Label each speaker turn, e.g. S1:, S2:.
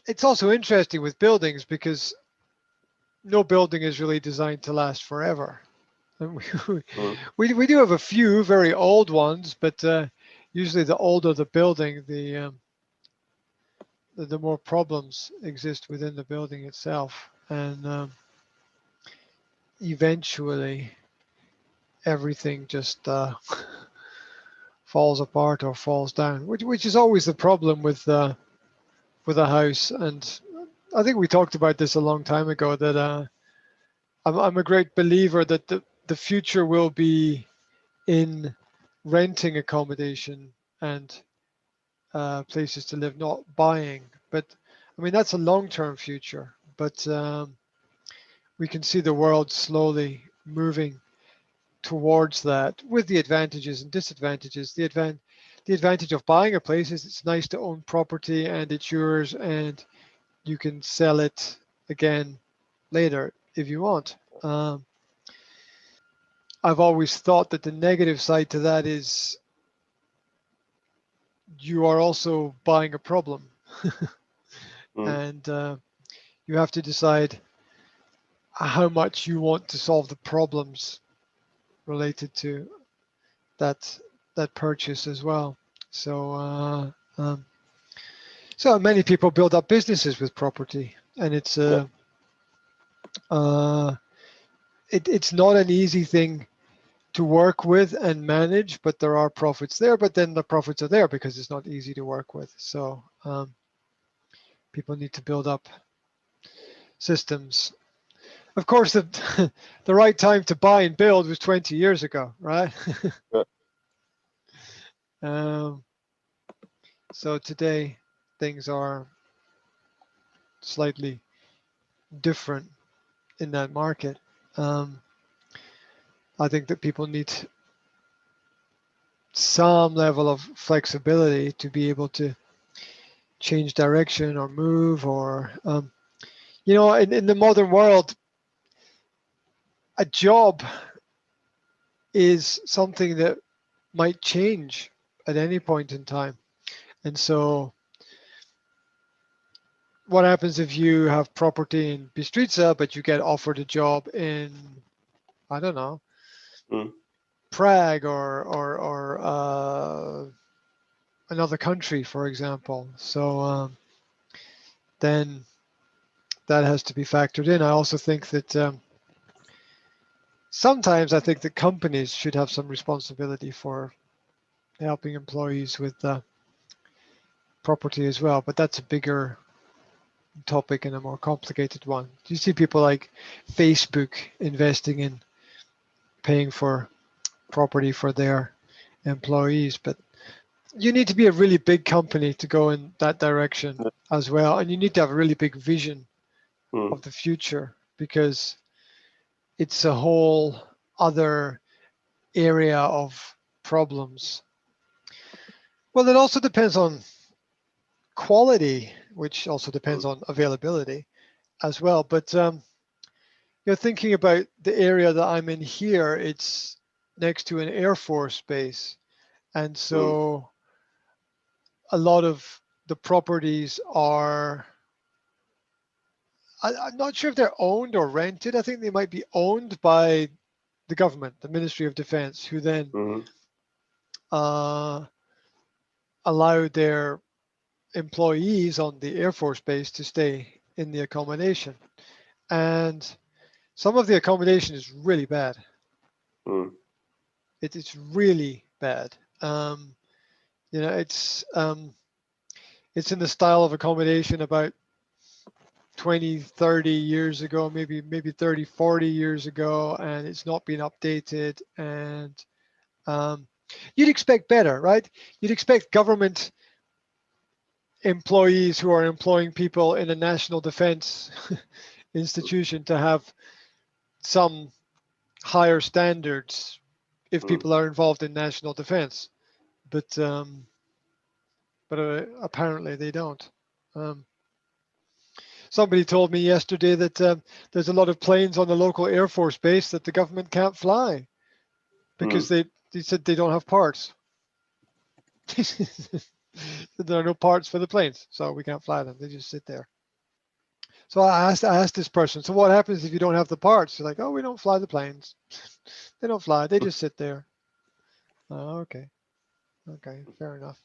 S1: it's also interesting with buildings because no building is really designed to last forever. And
S2: Mm.
S1: we do have a few very old ones, but usually the older the building, the more problems exist within the building itself, and eventually everything just falls apart or falls down, which is always the problem with a house. And I think we talked about this a long time ago that I'm a great believer that the future will be in renting accommodation and places to live, not buying. But I mean, that's a long-term future. But we can see the world slowly moving towards that with the advantages and disadvantages. The advantage of buying a place is it's nice to own property and it's yours and you can sell it again later if you want. I've always thought that the negative side to that is you are also buying a problem.
S2: Mm.
S1: And you have to decide how much you want to solve the problems related to that purchase as well. So many people build up businesses with property, and it's
S2: Yeah.
S1: it's not an easy thing to work with and manage, but there are profits there. But then the profits are there because it's not easy to work with. So people need to build up systems. Of course, the the right time to buy and build was 20 years ago, right?
S2: Yeah.
S1: um, so today things are slightly different in that market. Um, I think that people need some level of flexibility to be able to change direction or move or in the modern world, a job is something that might change at any point in time. And so what happens if you have property in Bistrica, but you get offered a job in, I don't know,
S2: Mm.
S1: Prague or another country, for example. So then that has to be factored in. I also think that sometimes I think that companies should have some responsibility for helping employees with property as well, but that's a bigger topic and a more complicated one. You see people like Facebook investing in paying for property for their employees, but you need to be a really big company to go in that direction
S2: Yeah.
S1: as well, and you need to have a really big vision
S2: Mm.
S1: of the future because it's a whole other area of problems. Well, it also depends on quality, which also depends
S2: Mm.
S1: on availability as well. But you're thinking about the area that I'm in here, it's next to an Air Force base. And
S2: Mm.
S1: so a lot of the properties are, I'm not sure if they're owned or rented. I think they might be owned by the government, the Ministry of Defense, who then
S2: Mm.
S1: uh, allow their employees on the Air Force base to stay in the accommodation. And some of the accommodation is really bad.
S2: Mm.
S1: It's really bad. You know, it's in the style of accommodation about 20, 30 years ago, maybe 30, 40 years ago, and it's not been updated. And um, you'd expect better, right? You'd expect government employees who are employing people in a national defense institution to have some higher standards if
S2: Mm.
S1: people are involved in national defense, but apparently they don't. Um, Somebody told me yesterday that there's a lot of planes on the local Air Force base that the government can't fly because
S2: Mm.
S1: they said they don't have parts. There are no parts for the planes, so we can't fly them. They just sit there. So I asked this person, so what happens if you don't have the parts? They're like, oh, we don't fly the planes. They don't fly. They just sit there. Oh, okay. Okay, fair enough.